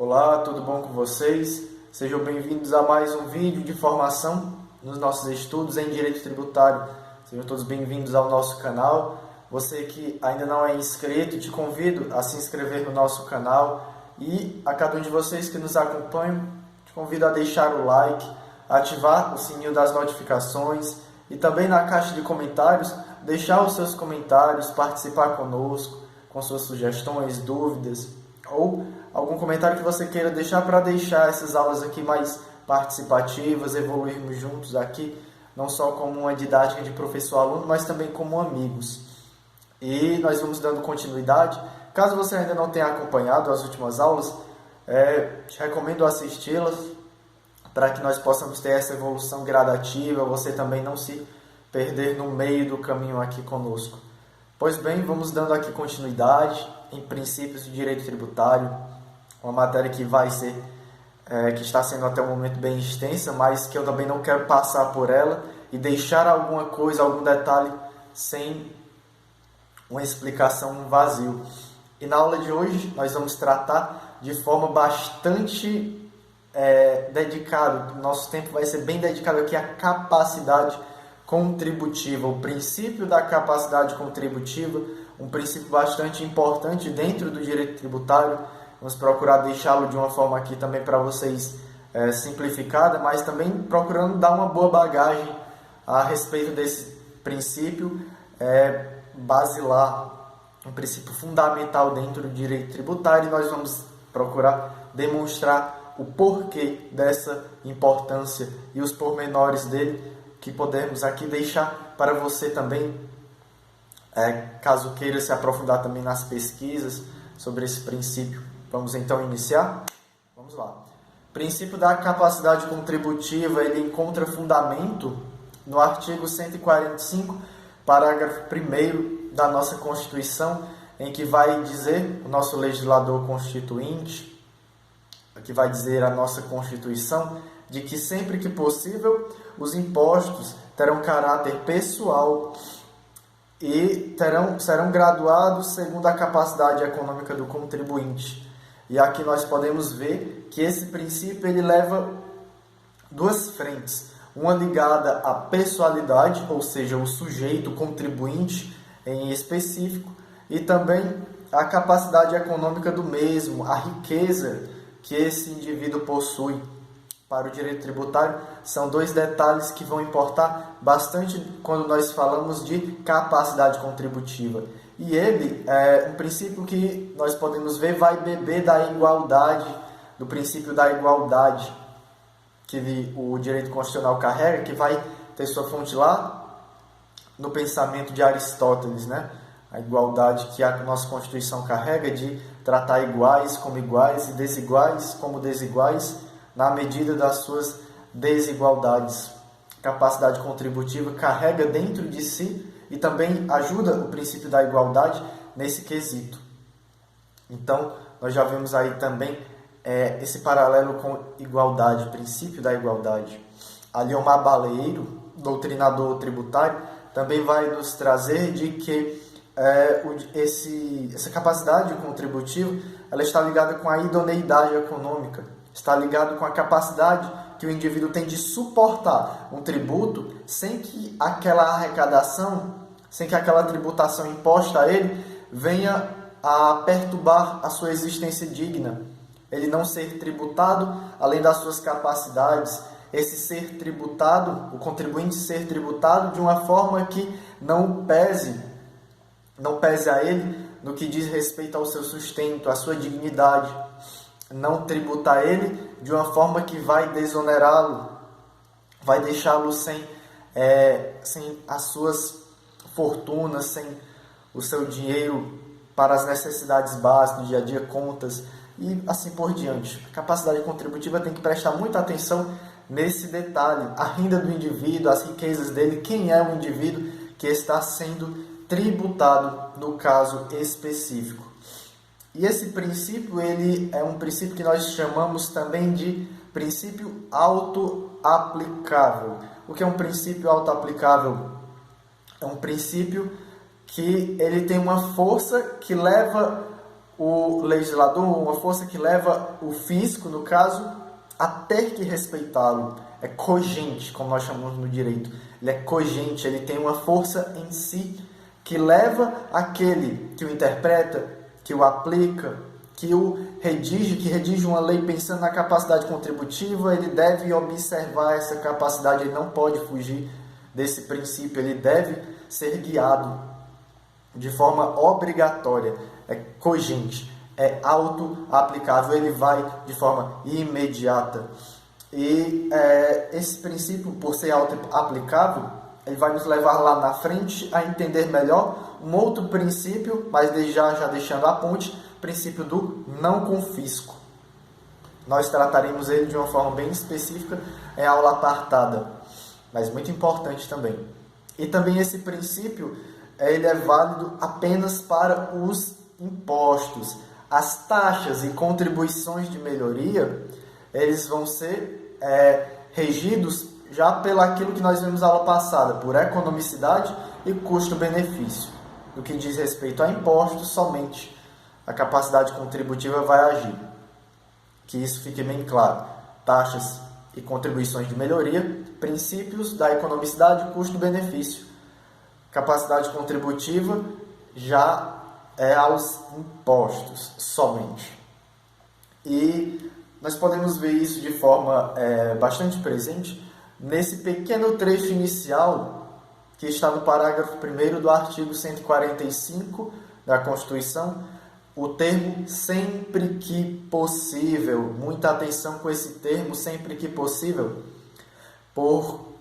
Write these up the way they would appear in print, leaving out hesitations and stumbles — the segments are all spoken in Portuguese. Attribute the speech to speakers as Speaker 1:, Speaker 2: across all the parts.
Speaker 1: Olá, tudo bom com vocês? Sejam bem-vindos a mais um vídeo de formação nos nossos estudos em Direito Tributário. Sejam todos bem-vindos ao nosso canal. Você que ainda não é inscrito, te convido a se inscrever no nosso canal. E a cada um de vocês que nos acompanham, te convido a deixar o like, ativar o sininho das notificações e também na caixa de comentários, deixar os seus comentários, participar conosco, com suas sugestões, dúvidas ou algum comentário que você queira deixar para deixar essas aulas aqui mais participativas, evoluirmos juntos aqui, não só como uma didática de professor-aluno, mas também como amigos. E nós vamos dando continuidade. Caso você ainda não tenha acompanhado as últimas aulas, te recomendo assisti-las para que nós possamos ter essa evolução gradativa, você também não se perder no meio do caminho aqui conosco. Pois bem, vamos dando aqui continuidade em princípios de direito tributário, uma matéria que que está sendo até o momento bem extensa, mas que eu também não quero passar por ela e deixar alguma coisa, algum detalhe sem uma explicação, um vazio. E na aula de hoje nós vamos tratar de forma bastante dedicada, nosso tempo vai ser bem dedicado aqui à capacidade contributiva, o princípio da capacidade contributiva, um princípio bastante importante dentro do direito tributário. Vamos procurar deixá-lo de uma forma aqui também para vocês simplificada, mas também procurando dar uma boa bagagem a respeito desse princípio basilar, um princípio fundamental dentro do direito tributário, e nós vamos procurar demonstrar o porquê dessa importância e os pormenores dele, que podemos aqui deixar para você também, caso queira se aprofundar também nas pesquisas sobre esse princípio. Vamos então iniciar? Vamos lá. O princípio da capacidade contributiva, ele encontra fundamento no artigo 145, parágrafo 1º da nossa Constituição, em que vai dizer, o nosso legislador constituinte, que vai dizer a nossa Constituição, de que sempre que possível os impostos terão caráter pessoal e serão graduados segundo a capacidade econômica do contribuinte. E aqui nós podemos ver que esse princípio ele leva duas frentes, uma ligada à pessoalidade, ou seja, o sujeito contribuinte em específico, e também a capacidade econômica do mesmo, a riqueza que esse indivíduo possui. Para o direito tributário, são dois detalhes que vão importar bastante quando nós falamos de capacidade contributiva. E ele um princípio que nós podemos ver vai beber da igualdade, do princípio da igualdade que o direito constitucional carrega, que vai ter sua fonte lá no pensamento de Aristóteles, né? A igualdade que a nossa Constituição carrega de tratar iguais como iguais e desiguais como desiguais na medida das suas desigualdades. Capacidade contributiva carrega dentro de si e também ajuda o princípio da igualdade nesse quesito. Então, nós já vemos aí também esse paralelo com igualdade, o princípio da igualdade. Aliomar Baleiro, doutrinador tributário, também vai nos trazer de que essa capacidade contributiva ela está ligada com a idoneidade econômica, está ligado com a capacidade que o indivíduo tem de suportar um tributo sem que aquela arrecadação, sem que aquela tributação imposta a ele venha a perturbar a sua existência digna. Ele não ser tributado além das suas capacidades, esse ser tributado, o contribuinte ser tributado de uma forma que não pese a ele no que diz respeito ao seu sustento, à sua dignidade. Não tributar ele de uma forma que vai desonerá-lo, vai deixá-lo sem as suas fortunas, sem o seu dinheiro para as necessidades básicas do dia a dia, contas e assim por diante. A capacidade contributiva tem que prestar muita atenção nesse detalhe, a renda do indivíduo, as riquezas dele, quem é o indivíduo que está sendo tributado no caso específico. E esse princípio ele é um princípio que nós chamamos também de princípio autoaplicável. O que é um princípio autoaplicável? É um princípio que ele tem uma força que leva o legislador, uma força que leva o fisco, no caso, a ter que respeitá-lo. É cogente, como nós chamamos no direito. Ele é cogente, ele tem uma força em si que leva aquele que o interpreta, que o aplica, que redige uma lei pensando na capacidade contributiva, ele deve observar essa capacidade, ele não pode fugir desse princípio, ele deve ser guiado de forma obrigatória, é cogente, é auto-aplicável, ele vai de forma imediata. E esse princípio, por ser auto-aplicável, ele vai nos levar lá na frente a entender melhor um outro princípio, mas já deixando a ponte, princípio do não confisco. Nós trataremos ele de uma forma bem específica em aula apartada, mas muito importante também. E também esse princípio, ele é válido apenas para os impostos. As taxas e contribuições de melhoria, eles vão ser regidos já pelo aquilo que nós vimos na aula passada, por economicidade e custo-benefício. No que diz respeito a impostos, somente a capacidade contributiva vai agir. Que isso fique bem claro. Taxas e contribuições de melhoria, princípios da economicidade e custo-benefício. Capacidade contributiva já é aos impostos somente. E nós podemos ver isso de forma bastante presente nesse pequeno trecho inicial que está no parágrafo 1º do artigo 145 da Constituição, o termo sempre que possível. Muita atenção com esse termo, sempre que possível, por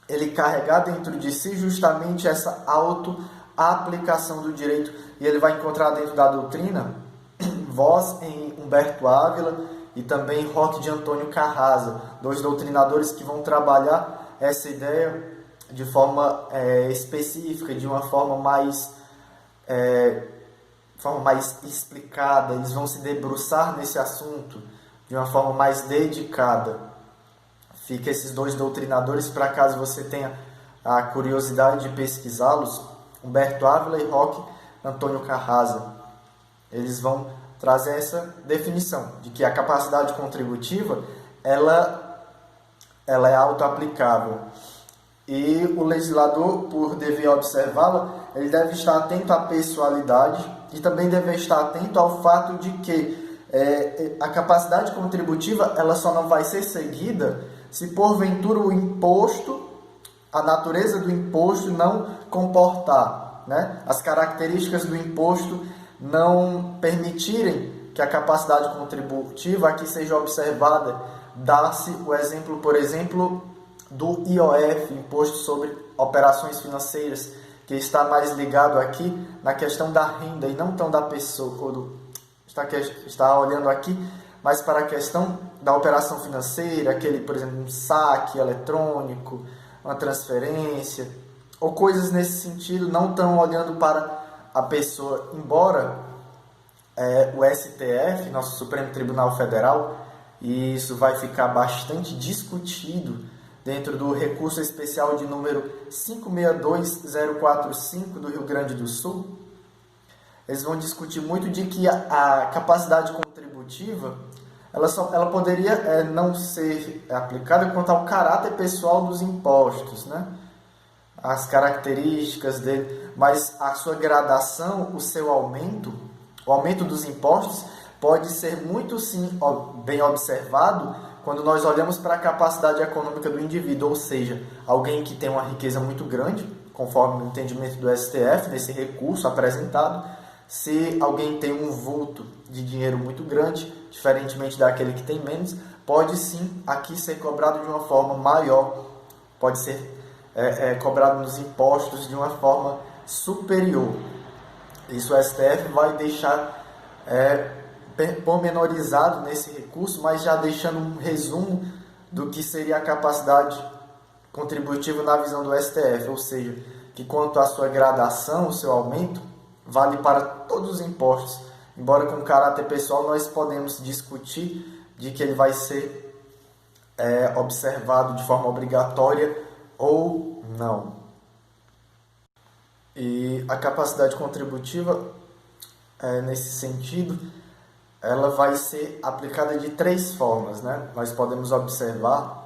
Speaker 1: ele carregar dentro de si justamente essa auto-aplicação do direito. E ele vai encontrar dentro da doutrina voz em Humberto Ávila e também Roque de Antônio Carrasa, dois doutrinadores que vão trabalhar essa ideia de forma específica, de uma forma mais explicada. Eles vão se debruçar nesse assunto de uma forma mais dedicada. Fica esses dois doutrinadores para caso você tenha a curiosidade de pesquisá-los, Humberto Ávila e Roque Antônio Carrasa. Eles vão trazer essa definição de que a capacidade contributiva ela é auto-aplicável. E o legislador, por dever observá-la, ele deve estar atento à pessoalidade e também deve estar atento ao fato de que a capacidade contributiva ela só não vai ser seguida se porventura o imposto, a natureza do imposto não comportar, né? As características do imposto não permitirem que a capacidade contributiva aqui seja observada. Dá-se o exemplo, por exemplo, do IOF, Imposto sobre Operações Financeiras, que está mais ligado aqui na questão da renda e não tão da pessoa, está olhando aqui mais para a questão da operação financeira, aquele, por exemplo, um saque eletrônico, uma transferência, ou coisas nesse sentido, não estão olhando para a pessoa, embora o STF, nosso Supremo Tribunal Federal, e isso vai ficar bastante discutido dentro do recurso especial de número 562045 do Rio Grande do Sul. Eles vão discutir muito de que a capacidade contributiva ela poderia não ser aplicada quanto ao caráter pessoal dos impostos, né? As características dele, mas a sua gradação, o seu aumento, o aumento dos impostos pode ser muito sim bem observado quando nós olhamos para a capacidade econômica do indivíduo, ou seja, alguém que tem uma riqueza muito grande, conforme o entendimento do STF, nesse recurso apresentado. Se alguém tem um vulto de dinheiro muito grande, diferentemente daquele que tem menos, pode sim aqui ser cobrado de uma forma maior, pode ser cobrado nos impostos de uma forma superior. Isso o STF vai deixar pormenorizado nesse recurso, mas já deixando um resumo do que seria a capacidade contributiva na visão do STF, ou seja, que quanto à sua gradação, o seu aumento, vale para todos os impostos, embora com caráter pessoal nós podemos discutir de que ele vai ser observado de forma obrigatória ou não. E a capacidade contributiva nesse sentido, ela vai ser aplicada de 3 formas, né? Nós podemos observar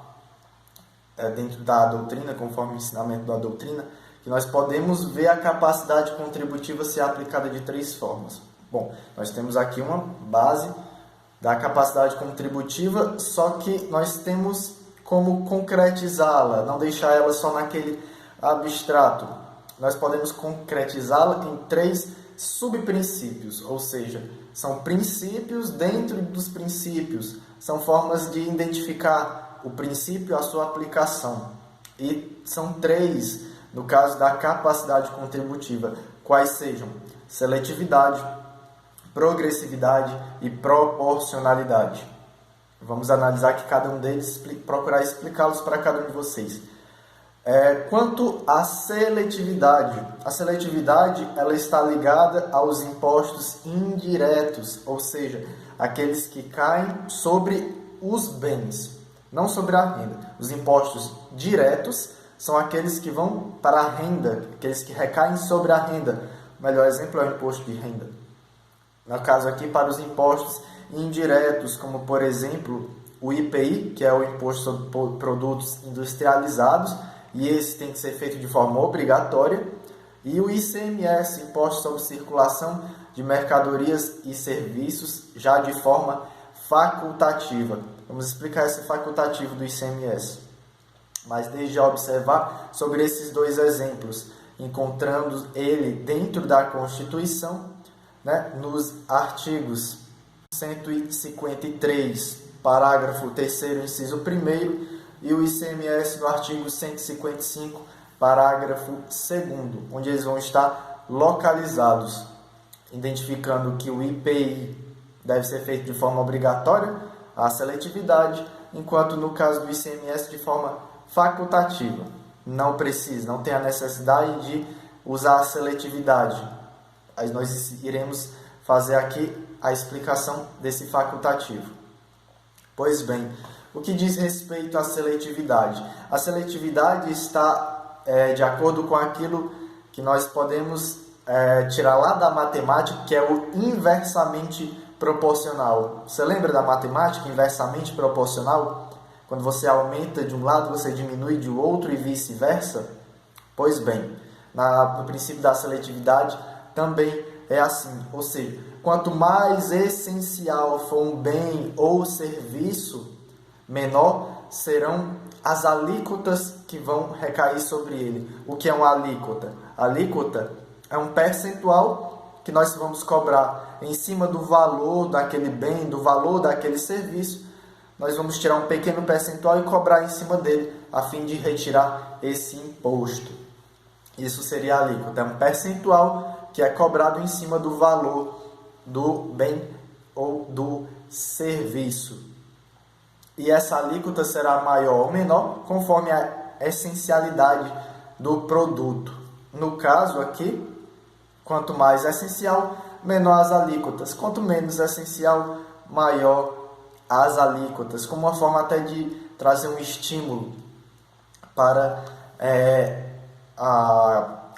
Speaker 1: dentro da doutrina, conforme o ensinamento da doutrina, que nós podemos ver a capacidade contributiva ser aplicada de 3 formas. Bom, nós temos aqui uma base da capacidade contributiva, só que nós temos como concretizá-la, não deixar ela só naquele abstrato. Nós podemos concretizá-la em 3 subprincípios, ou seja, são princípios dentro dos princípios, são formas de identificar o princípio e a sua aplicação. E são 3, no caso da capacidade contributiva, quais sejam seletividade, progressividade e proporcionalidade. Vamos analisar aqui cada um deles, procurar explicá-los para cada um de vocês. Quanto à seletividade, a seletividade ela está ligada aos impostos indiretos, ou seja, aqueles que caem sobre os bens, não sobre a renda. Os impostos diretos são aqueles que vão para a renda, aqueles que recaem sobre a renda. O melhor exemplo é o imposto de renda. No caso aqui, para os impostos indiretos, como por exemplo o IPI, que é o Imposto sobre Produtos Industrializados, e esse tem que ser feito de forma obrigatória, e o ICMS, Imposto sobre Circulação de Mercadorias e Serviços, já de forma facultativa. Vamos explicar esse facultativo do ICMS. Mas desde já observar sobre esses 2 exemplos, encontrando ele dentro da Constituição, né, nos artigos 153, parágrafo 3º, inciso 1º, e o ICMS no artigo 155, parágrafo 2º, onde eles vão estar localizados, identificando que o IPI deve ser feito de forma obrigatória, a seletividade, enquanto no caso do ICMS de forma facultativa. Não precisa, não tem a necessidade de usar a seletividade. Aí nós iremos fazer aqui a explicação desse facultativo. Pois bem, o que diz respeito à seletividade? A seletividade está de acordo com aquilo que nós podemos tirar lá da matemática, que é o inversamente proporcional. Você lembra da matemática inversamente proporcional? Quando você aumenta de um lado, você diminui de outro e vice-versa? Pois bem, no princípio da seletividade também é assim. Ou seja, quanto mais essencial for um bem ou serviço, menor serão as alíquotas que vão recair sobre ele. O que é uma alíquota? A alíquota é um percentual que nós vamos cobrar em cima do valor daquele bem, do valor daquele serviço. Nós vamos tirar um pequeno percentual e cobrar em cima dele, a fim de retirar esse imposto. Isso seria a alíquota, é um percentual que é cobrado em cima do valor do bem ou do serviço. E essa alíquota será maior ou menor conforme a essencialidade do produto. No caso aqui, quanto mais essencial, menor as alíquotas. Quanto menos essencial, maior as alíquotas, como uma forma até de trazer um estímulo para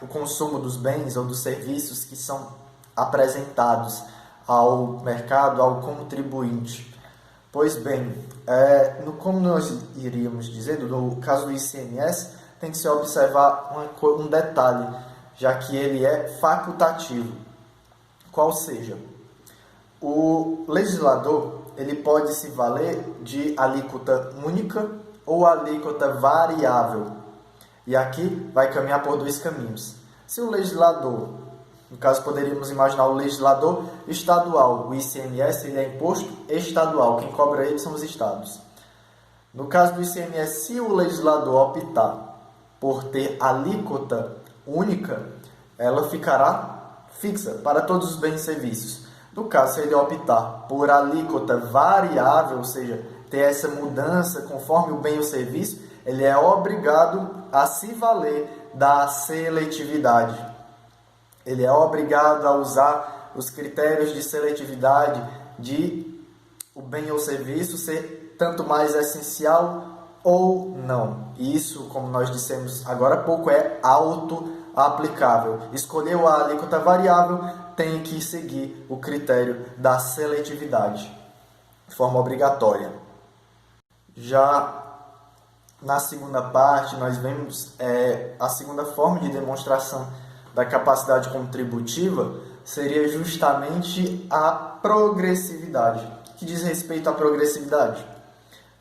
Speaker 1: o consumo dos bens ou dos serviços que são apresentados ao mercado, ao contribuinte. Pois bem, como nós iríamos dizendo, no caso do ICMS, tem que se observar um detalhe, já que ele é facultativo. Qual seja, o legislador ele pode se valer de alíquota única ou alíquota variável. E aqui vai caminhar por 2 caminhos. Se o legislador, no caso poderíamos imaginar o legislador estadual, o ICMS ele é imposto estadual, quem cobra ele são os estados. No caso do ICMS, se o legislador optar por ter alíquota única, ela ficará fixa para todos os bens e serviços. No caso, se ele optar por alíquota variável, ou seja, ter essa mudança conforme o bem ou serviço, ele é obrigado a se valer da seletividade. Ele é obrigado a usar os critérios de seletividade de o bem ou serviço ser tanto mais essencial ou não. E isso, como nós dissemos agora há pouco, é auto-aplicável. Escolheu a alíquota variável, tem que seguir o critério da seletividade de forma obrigatória. Já na segunda parte, nós vemos a segunda forma de demonstração da capacidade contributiva seria justamente a progressividade. Que diz respeito à progressividade?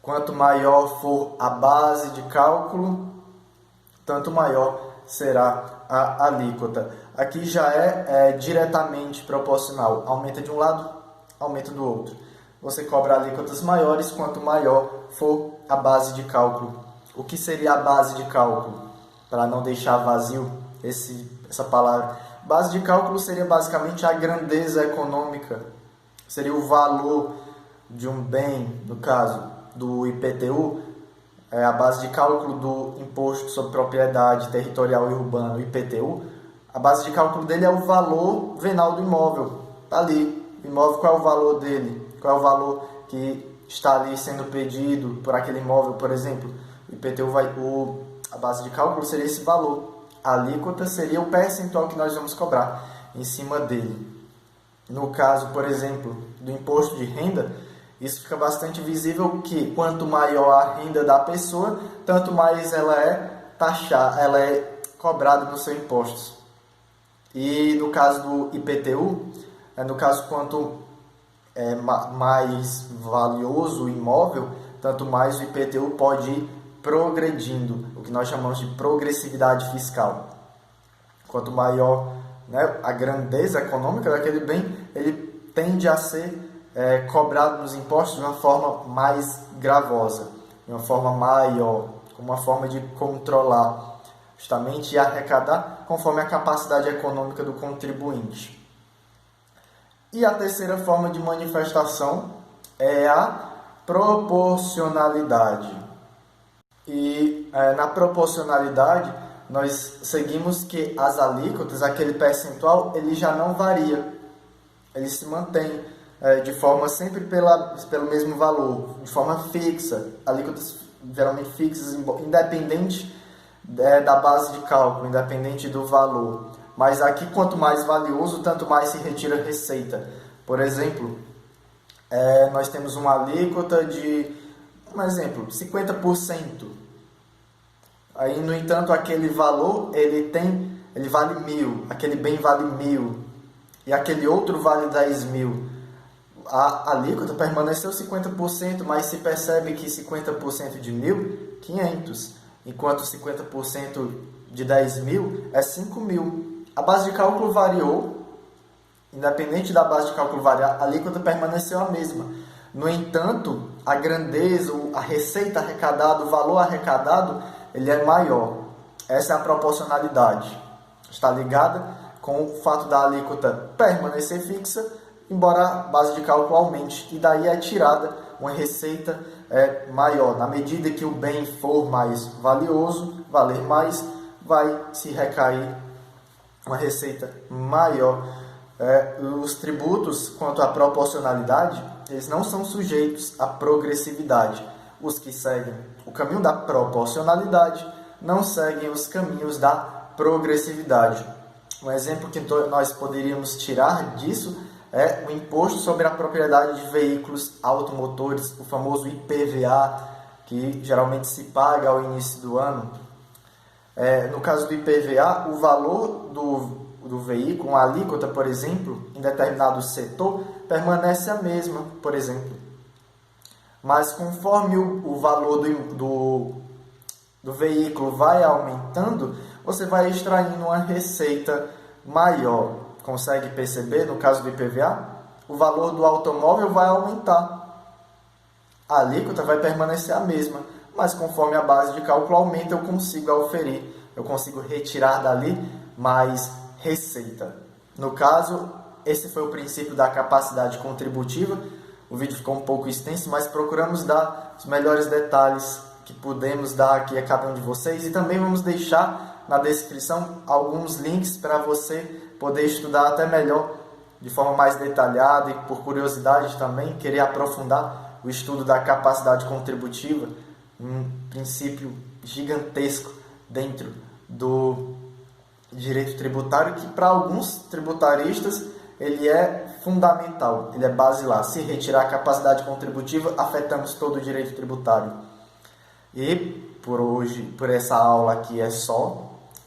Speaker 1: Quanto maior for a base de cálculo, tanto maior será a alíquota. Aqui já é diretamente proporcional. Aumenta de um lado, aumenta do outro. Você cobra alíquotas maiores quanto maior for a base de cálculo. O que seria a base de cálculo? Para não deixar vazio essa palavra. Base de cálculo seria basicamente a grandeza econômica. Seria o valor de um bem, no caso do IPTU, a base de cálculo do Imposto sobre Propriedade Territorial e Urbana, o IPTU. A base de cálculo dele é o valor venal do imóvel. Está ali. O imóvel, qual é o valor dele? Qual é o valor que está ali sendo pedido por aquele imóvel, por exemplo? O IPTU a base de cálculo seria esse valor. A alíquota seria o percentual que nós vamos cobrar em cima dele. No caso, por exemplo, do imposto de renda, isso fica bastante visível que quanto maior a renda da pessoa, tanto mais ela é taxada, ela é cobrada nos seus impostos. E no caso do IPTU, no caso quanto mais valioso o imóvel, tanto mais o IPTU pode ir progredindo, o que nós chamamos de progressividade fiscal. Quanto maior, a grandeza econômica daquele bem, ele tende a ser cobrado nos impostos de uma forma mais gravosa, de uma forma maior, como uma forma de controlar, justamente, e arrecadar conforme a capacidade econômica do contribuinte. E a terceira forma de manifestação é a proporcionalidade. E na proporcionalidade, nós seguimos que as alíquotas, aquele percentual, ele já não varia. Ele se mantém de forma sempre pelo mesmo valor, de forma fixa. Alíquotas geralmente fixas, independente da base de cálculo, independente do valor. Mas aqui, quanto mais valioso, tanto mais se retira receita. Por exemplo, nós temos uma alíquota de, um exemplo, 50%. Aí, no entanto, aquele valor, ele vale 1.000, aquele bem vale 1.000, e aquele outro vale 10.000. A alíquota permaneceu 50%, mas se percebe que 50% de 1.000, 500, enquanto 50% de 10.000 é 5.000. A base de cálculo variou, independente da base de cálculo variar, a alíquota permaneceu a mesma. No entanto, a grandeza, a receita arrecadada, o valor arrecadado, ele é maior. Essa é a proporcionalidade. Está ligada com o fato da alíquota permanecer fixa, embora a base de cálculo aumente. E daí é tirada uma receita maior. Na medida que o bem for mais valioso, valer mais, vai se recair uma receita maior. Os tributos, quanto à proporcionalidade, eles não são sujeitos à progressividade. Os que seguem o caminho da proporcionalidade não seguem os caminhos da progressividade. Um exemplo que nós poderíamos tirar disso é o Imposto sobre a Propriedade de Veículos Automotores, o famoso IPVA, que geralmente se paga ao início do ano. No caso do IPVA, o valor do veículo, uma alíquota, por exemplo, em determinado setor, permanece a mesma, por exemplo. Mas conforme o valor do veículo vai aumentando, você vai extraindo uma receita maior. Consegue perceber, no caso do IPVA? O valor do automóvel vai aumentar. A alíquota vai permanecer a mesma, mas conforme a base de cálculo aumenta, eu consigo auferir, eu consigo retirar dali mais receita. No caso, esse foi o princípio da capacidade contributiva. O vídeo ficou um pouco extenso, mas procuramos dar os melhores detalhes que pudemos dar aqui a cada um de vocês. E também vamos deixar na descrição alguns links para você poder estudar até melhor, de forma mais detalhada e por curiosidade também, querer aprofundar o estudo da capacidade contributiva, um princípio gigantesco dentro do direito tributário, que para alguns tributaristas ele é fundamental, ele é basilar. Se retirar a capacidade contributiva, afetamos todo o direito tributário. E por hoje, por essa aula aqui é só.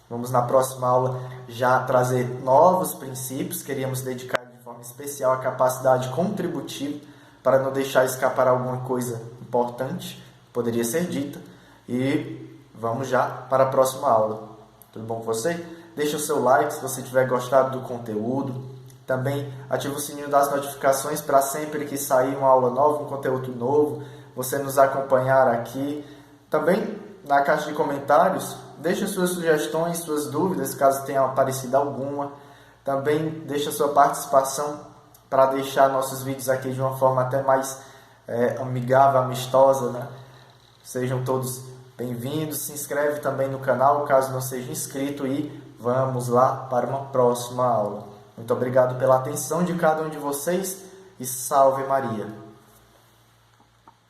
Speaker 1: Vamos na próxima aula já trazer novos princípios. Queríamos dedicar de forma especial a capacidade contributiva para não deixar escapar alguma coisa importante, poderia ser dita. E vamos já para a próxima aula. Tudo bom com você? Deixa o seu like se você tiver gostado do conteúdo. Também ativa o sininho das notificações para sempre que sair uma aula nova, um conteúdo novo, você nos acompanhar aqui. Também na caixa de comentários, deixe suas sugestões, suas dúvidas, caso tenha aparecido alguma. Também deixe a sua participação para deixar nossos vídeos aqui de uma forma até mais amigável, amistosa, né? Sejam todos bem-vindos. Se inscreve também no canal, caso não seja inscrito, e vamos lá para uma próxima aula. Muito obrigado pela atenção de cada um de vocês e salve Maria!